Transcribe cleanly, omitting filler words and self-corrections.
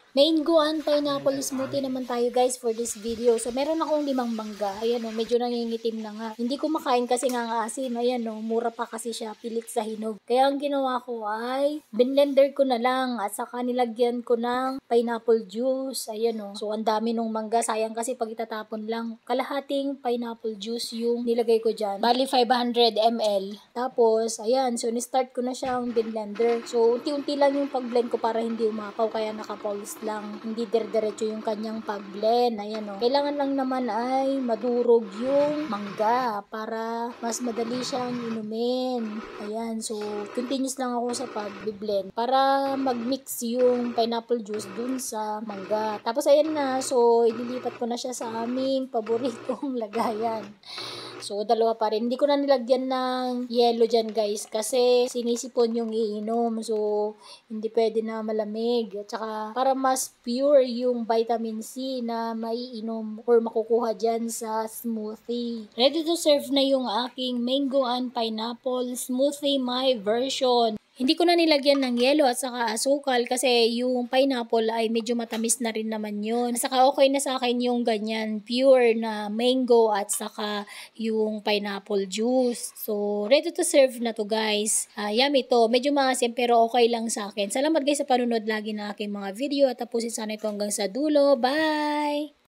Mango and pineapple smoothie naman tayo guys for this video. So meron akong 5 mangga. Ayan o, medyo nangingitim na nga. Hindi ko makain kasi nga ang asim. Ayan o, mura pa kasi siya, pilit sa hinog. Kaya ang ginawa ko ay blender ko na lang at saka nilagyan ko ng pineapple juice. Ayan o. So ang dami nung mangga. Sayang kasi pag itatapon lang. Kalahating pineapple juice yung nilagay ko dyan. Bali 500 ml. Tapos, ayan. So ni-start ko na siyang blender. So unti-unti lang yung pag-blend ko para hindi umapaw. Kaya naka-pause lang, hindi dire-diretso yung kanyang pag-blend. Ayan o. Kailangan lang naman ay madurog yung mangga para mas madali siyang inumin. Ayan, so continuous lang ako sa pag-blend para mag-mix yung pineapple juice dun sa mangga. Tapos ayan na, so ililipat ko na siya sa aming paboritong lagayan. So, dalawa pa rin. Hindi ko na nilagyan ng yelo dyan, guys. Kasi sinisipon yung iinom. So, hindi pwede na malamig. At saka, para mas pure yung vitamin C na maiinom or makukuha dyan sa smoothie. Ready to serve na yung aking mango and pineapple smoothie, my version. Hindi ko na nilagyan ng yelo at saka asukal kasi yung pineapple ay medyo matamis na rin naman yun. At saka okay na sa akin yung ganyan pure na mango at saka yung pineapple juice. So, ready to serve na to guys. Yummy to. Medyo maasim pero okay lang sa akin. Salamat guys sa panunod lagi na aking mga video at tapusin sana ito hanggang sa dulo. Bye!